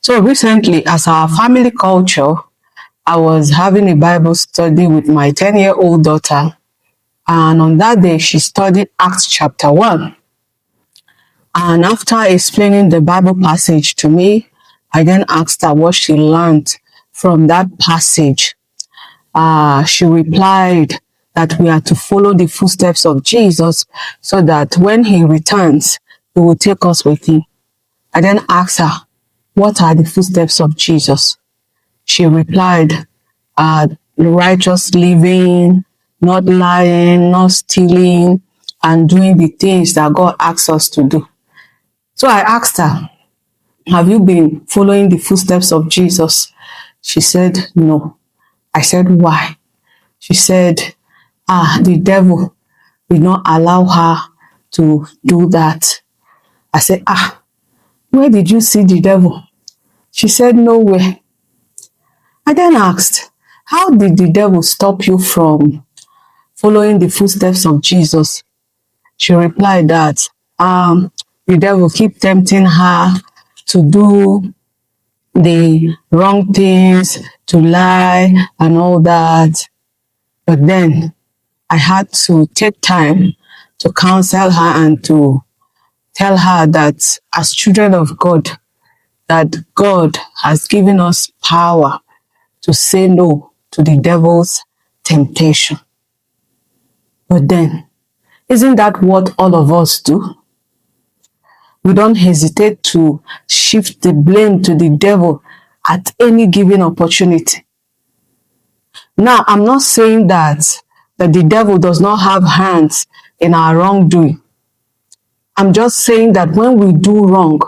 So recently, as our family culture, I was having a Bible study with my 10-year-old daughter. And on that day, she studied Acts chapter 1. And after explaining the Bible passage to me, I then asked her what she learned from that passage. She replied that we are to follow the footsteps of Jesus so that when he returns, he will take us with him. I then asked her, what are the footsteps of Jesus? She replied, righteous living, not lying, not stealing, and doing the things that God asks us to do. So I asked her, have you been following the footsteps of Jesus? She said, no. I said, why? She said, the devil will not allow her to do that. I said, where did you see the devil? She said, nowhere. I then asked, how did the devil stop you from following the footsteps of Jesus? She replied that the devil keep tempting her to do the wrong things, to lie and all that. But then I had to take time to counsel her and to tell her that as children of God, that God has given us power to say no to the devil's temptation. But then, isn't that what all of us do? We don't hesitate to shift the blame to the devil at any given opportunity. Now, I'm not saying that the devil does not have hands in our wrongdoing. I'm just saying that when we do wrong,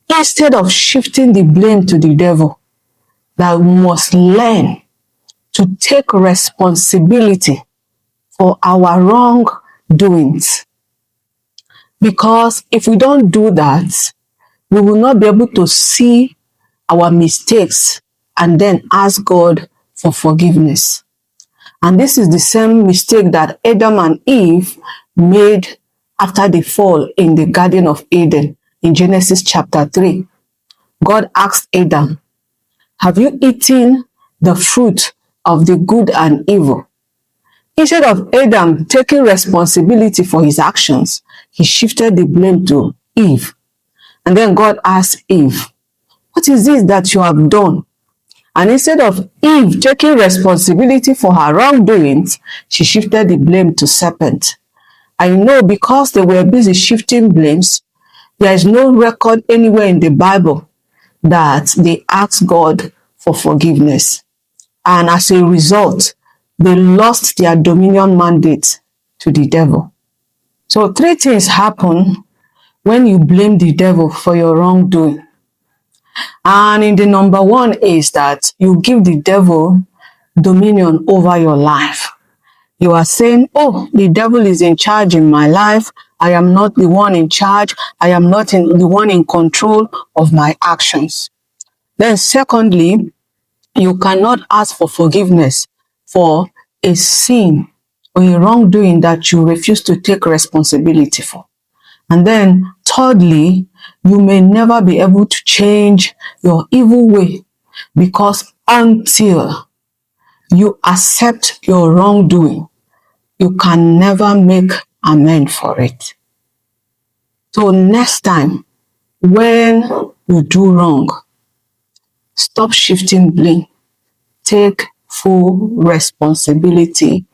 instead of shifting the blame to the devil, that we must learn to take responsibility for our wrongdoings. Because if we don't do that, we will not be able to see our mistakes and then ask God for forgiveness. And this is the same mistake that Adam and Eve made after the fall in the Garden of Eden in Genesis chapter 3. God asked Adam, have you eaten the fruit of the good and evil? Instead of Adam taking responsibility for his actions, he shifted the blame to Eve. And then God asked Eve, what is this that you have done? And instead of Eve taking responsibility for her wrongdoings, she shifted the blame to serpent. I know because they were busy shifting blames, there is no record anywhere in the Bible that they asked God for forgiveness. And as a result, they lost their dominion mandate to the devil. So 3 things happen when you blame the devil for your wrongdoing. And in the number 1 is that you give the devil dominion over your life. You are saying, oh, the devil is in charge in my life. I am not the one in charge. I am not the one in control of my actions. Then secondly, you cannot ask for forgiveness for a sin or a wrongdoing that you refuse to take responsibility for. And then thirdly, you may never be able to change your evil way, because until you accept your wrongdoing, you can never make amends for it. So next time, when you do wrong, stop shifting blame. Take full responsibility